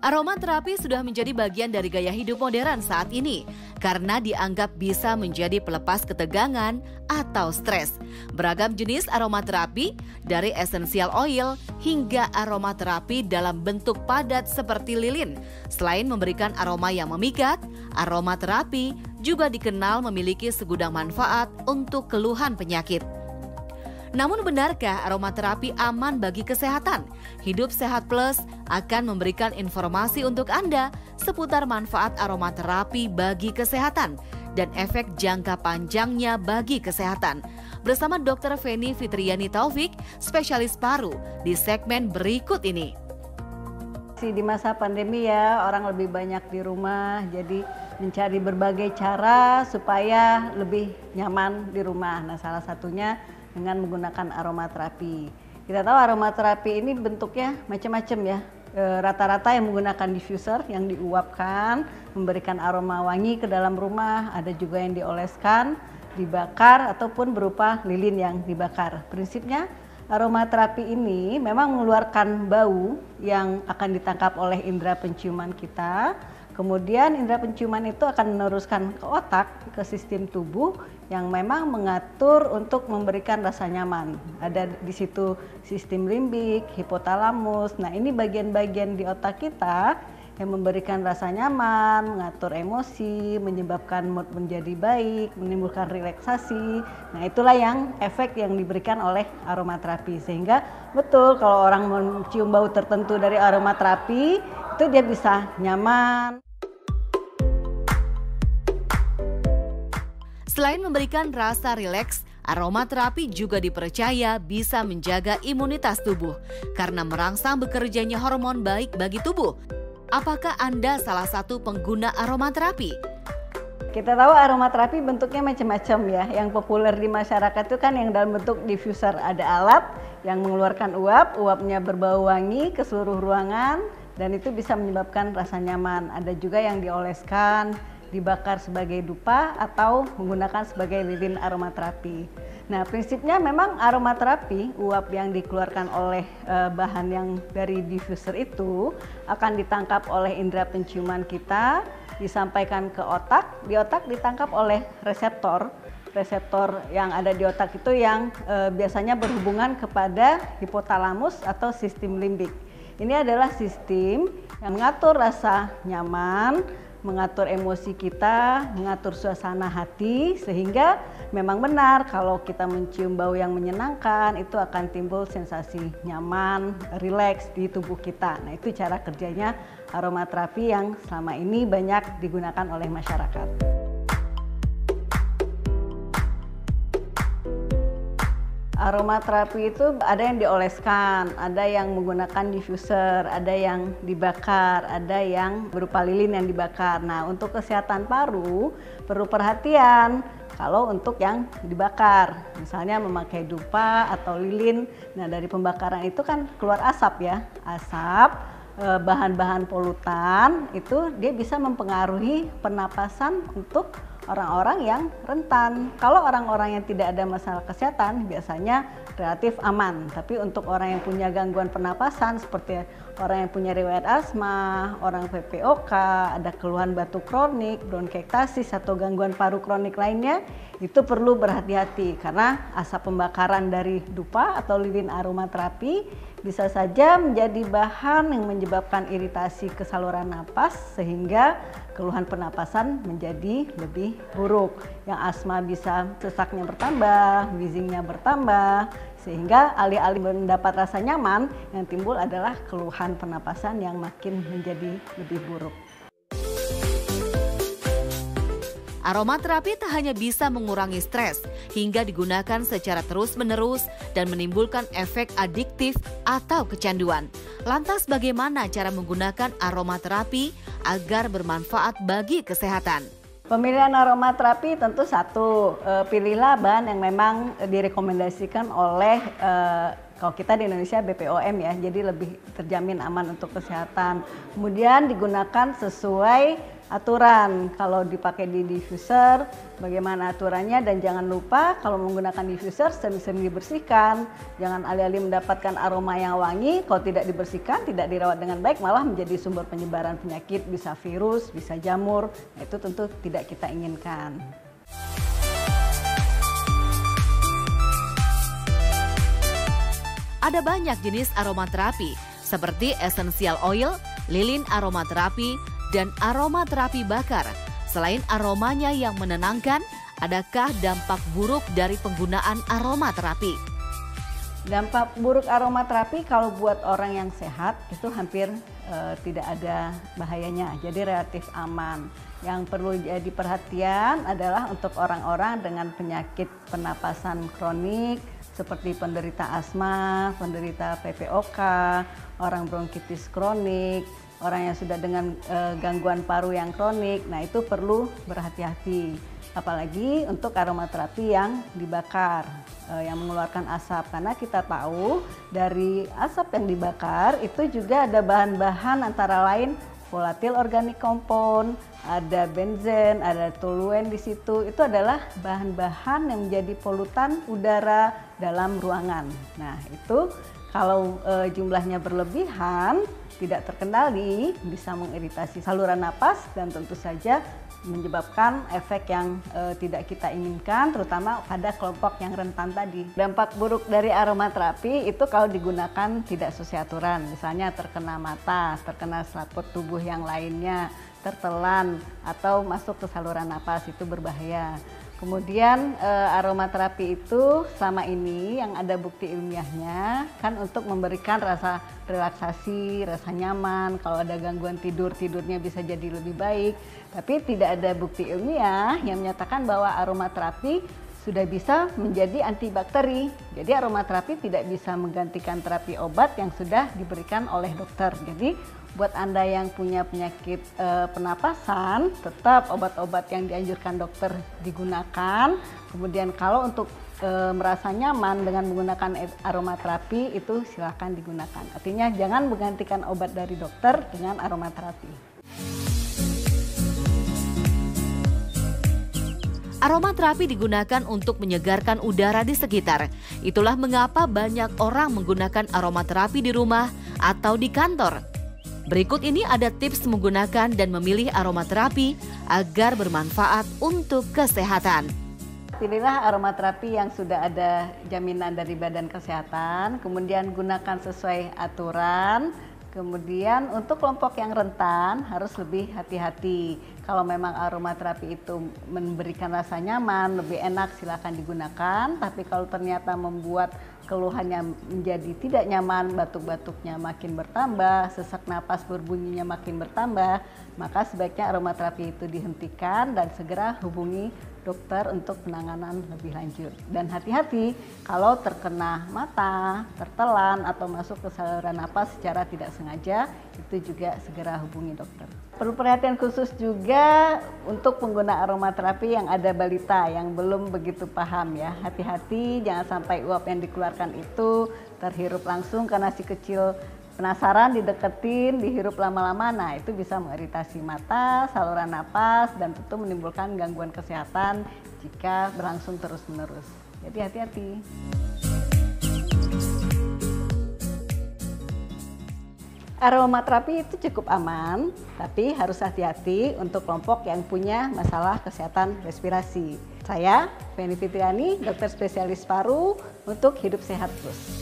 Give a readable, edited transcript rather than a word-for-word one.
Aromaterapi sudah menjadi bagian dari gaya hidup modern saat ini karena dianggap bisa menjadi pelepas ketegangan atau stres. Beragam jenis aromaterapi dari essential oil hingga aromaterapi dalam bentuk padat seperti lilin. Selain memberikan aroma yang memikat, aromaterapi juga dikenal memiliki segudang manfaat untuk keluhan penyakit. Namun benarkah aromaterapi aman bagi kesehatan? Hidup Sehat Plus akan memberikan informasi untuk Anda seputar manfaat aromaterapi bagi kesehatan dan efek jangka panjangnya bagi kesehatan. Bersama Dr. Feni Fitriani Taufik, spesialis paru, di segmen berikut ini. Di masa pandemi ya, orang lebih banyak di rumah, jadi mencari berbagai cara supaya lebih nyaman di rumah. Nah, salah satunya dengan menggunakan aromaterapi. Kita tahu aromaterapi ini bentuknya macam-macam ya. Rata-rata yang menggunakan diffuser yang diuapkan, memberikan aroma wangi ke dalam rumah, ada juga yang dioleskan, dibakar ataupun berupa lilin yang dibakar. Prinsipnya aromaterapi ini memang mengeluarkan bau yang akan ditangkap oleh indera penciuman kita. Kemudian indera penciuman itu akan meneruskan ke otak, ke sistem tubuh yang memang mengatur untuk memberikan rasa nyaman. Ada di situ sistem limbik, hipotalamus. Nah, ini bagian-bagian di otak kita yang memberikan rasa nyaman, mengatur emosi, menyebabkan mood menjadi baik, menimbulkan relaksasi. Nah, itulah yang efek yang diberikan oleh aromaterapi. Sehingga betul kalau orang mencium bau tertentu dari aromaterapi, itu dia bisa nyaman. Selain memberikan rasa rileks, aromaterapi juga dipercaya bisa menjaga imunitas tubuh karena merangsang bekerjanya hormon baik bagi tubuh. Apakah Anda salah satu pengguna aromaterapi? Kita tahu aromaterapi bentuknya macam-macam ya. Yang populer di masyarakat itu kan yang dalam bentuk diffuser. Ada alat yang mengeluarkan uap, uapnya berbau wangi ke seluruh ruangan dan itu bisa menyebabkan rasa nyaman. Ada juga yang dioleskan, dibakar sebagai dupa atau menggunakan sebagai lilin aromaterapi. Nah, prinsipnya memang aromaterapi, uap yang dikeluarkan oleh bahan yang dari diffuser itu akan ditangkap oleh indera penciuman kita, disampaikan ke otak, di otak ditangkap oleh reseptor. Reseptor yang ada di otak itu yang biasanya berhubungan kepada hipotalamus atau sistem limbik. Ini adalah sistem yang mengatur rasa nyaman, mengatur emosi kita, mengatur suasana hati, sehingga memang benar kalau kita mencium bau yang menyenangkan itu akan timbul sensasi nyaman, rileks di tubuh kita. Nah, itu cara kerjanya aromaterapi yang selama ini banyak digunakan oleh masyarakat. Aromaterapi itu ada yang dioleskan, ada yang menggunakan diffuser, ada yang dibakar, ada yang berupa lilin yang dibakar. Nah, untuk kesehatan paru perlu perhatian kalau untuk yang dibakar, misalnya memakai dupa atau lilin. Nah, dari pembakaran itu kan keluar asap ya, asap, bahan-bahan polutan itu dia bisa mempengaruhi pernapasan untuk orang-orang yang rentan. Kalau orang-orang yang tidak ada masalah kesehatan biasanya relatif aman. Tapi untuk orang yang punya gangguan pernapasan seperti orang yang punya riwayat asma, orang PPOK, ada keluhan batuk kronik, bronkiektasis atau gangguan paru kronik lainnya, itu perlu berhati-hati karena asap pembakaran dari dupa atau lilin aromaterapi bisa saja menjadi bahan yang menyebabkan iritasi ke saluran napas sehingga keluhan pernapasan menjadi lebih buruk. Yang asma bisa sesaknya bertambah, wheezingnya bertambah, sehingga alih-alih mendapat rasa nyaman, yang timbul adalah keluhan pernapasan yang makin menjadi lebih buruk. Aromaterapi tak hanya bisa mengurangi stres, hingga digunakan secara terus-menerus dan menimbulkan efek adiktif atau kecanduan. Lantas bagaimana cara menggunakan aromaterapi agar bermanfaat bagi kesehatan? Pemilihan aromaterapi tentu satu, pilihlah bahan yang memang direkomendasikan oleh kalau kita di Indonesia BPOM ya, jadi lebih terjamin aman untuk kesehatan. Kemudian digunakan sesuai aturan kalau dipakai di diffuser, bagaimana aturannya, dan jangan lupa kalau menggunakan diffuser sering-sering dibersihkan. Jangan alih-alih mendapatkan aroma yang wangi, kalau tidak dibersihkan, tidak dirawat dengan baik, malah menjadi sumber penyebaran penyakit, bisa virus, bisa jamur. Nah, itu tentu tidak kita inginkan. Ada banyak jenis aromaterapi seperti essential oil, lilin aromaterapi, dan aromaterapi bakar. Selain aromanya yang menenangkan, adakah dampak buruk dari penggunaan aromaterapi? Dampak buruk aromaterapi kalau buat orang yang sehat itu hampir tidak ada bahayanya, jadi relatif aman. Yang perlu jadi perhatian adalah untuk orang-orang dengan penyakit pernapasan kronik seperti penderita asma, penderita PPOK, orang bronkitis kronik, orang yang sudah dengan gangguan paru yang kronik. Nah, itu perlu berhati-hati. Apalagi untuk aromaterapi yang dibakar, yang mengeluarkan asap. Karena kita tahu dari asap yang dibakar itu juga ada bahan-bahan antara lain volatil organik compound, ada benzen, ada toluen di situ. Itu adalah bahan-bahan yang menjadi polutan udara dalam ruangan. Nah, itu kalau jumlahnya berlebihan, tidak terkendali, bisa mengiritasi saluran napas dan tentu saja menyebabkan efek yang tidak kita inginkan, terutama pada kelompok yang rentan tadi. Dampak buruk dari aromaterapi itu kalau digunakan tidak sesuai aturan, misalnya terkena mata, terkena selaput tubuh yang lainnya, tertelan, atau masuk ke saluran napas, itu berbahaya. Kemudian aromaterapi itu selama ini yang ada bukti ilmiahnya kan untuk memberikan rasa relaksasi, rasa nyaman, kalau ada gangguan tidurnya bisa jadi lebih baik. Tapi tidak ada bukti ilmiah yang menyatakan bahwa aromaterapi sudah bisa menjadi antibakteri. Jadi aromaterapi tidak bisa menggantikan terapi obat yang sudah diberikan oleh dokter. Jadi buat Anda yang punya penyakit pernapasan, tetap obat-obat yang dianjurkan dokter digunakan. Kemudian kalau untuk merasa nyaman dengan menggunakan aromaterapi, itu silakan digunakan. Artinya jangan menggantikan obat dari dokter dengan aromaterapi. Aromaterapi digunakan untuk menyegarkan udara di sekitar. Itulah mengapa banyak orang menggunakan aromaterapi di rumah atau di kantor. Berikut ini ada tips menggunakan dan memilih aromaterapi agar bermanfaat untuk kesehatan. Pilihlah aromaterapi yang sudah ada jaminan dari Badan Kesehatan, kemudian gunakan sesuai aturan. Kemudian untuk kelompok yang rentan harus lebih hati-hati. Kalau memang aromaterapi itu memberikan rasa nyaman, lebih enak, silakan digunakan. Tapi kalau ternyata membuat keluhannya menjadi tidak nyaman, batuk-batuknya makin bertambah, sesak napas berbunyinya makin bertambah, maka sebaiknya aromaterapi itu dihentikan dan segera hubungi dokter untuk penanganan lebih lanjut. Dan hati-hati kalau terkena mata, tertelan, atau masuk ke saluran napas secara tidak sengaja, itu juga segera hubungi dokter. Perlu perhatian khusus juga untuk pengguna aromaterapi yang ada balita yang belum begitu paham ya. Hati-hati jangan sampai uap yang dikeluarkan itu terhirup langsung karena si kecil penasaran, dideketin, dihirup lama-lama. Nah, itu bisa mengiritasi mata, saluran napas, dan tentu menimbulkan gangguan kesehatan jika berlangsung terus-menerus. Jadi hati-hati. Aromaterapi itu cukup aman, tapi harus hati-hati untuk kelompok yang punya masalah kesehatan respirasi. Saya, Feni Fitriani, dokter spesialis paru untuk Hidup Sehat Terus.